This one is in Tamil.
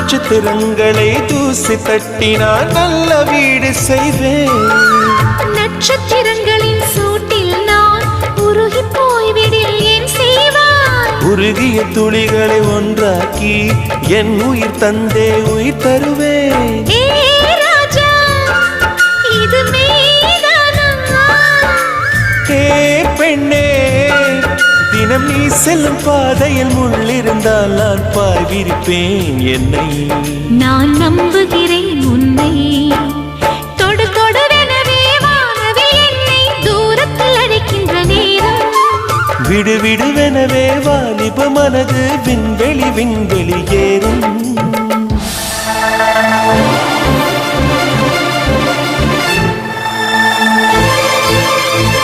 நட்சத்திரங்களை தூசி தட்டினால் நல்ல வீடு செய்வேன். நட்சத்திரங்களின் சூட்டில் நான் உருகி போய்விடில் ஏன் செய்வாய்? உருகிய துளிகளை ஒன்றாக்கி என் உயிர் தந்தே உயிர் தருவேன். இது மெய்தானா? பெண்ணே, தினம் நீ செல்லும் பாதையில் முள்ளிருந்தால் நான் பார்விருப்பேன் என்னை. நான் நம்புகிறேன் உன்னை. தொடு தொடுவெனவே வானவில் என்னை தூரத்தில் அழைக்கின்ற நேரம். விடு விடுவெனவே வாலிப மனது விண்வெளி விண்வெளி ஏறும்.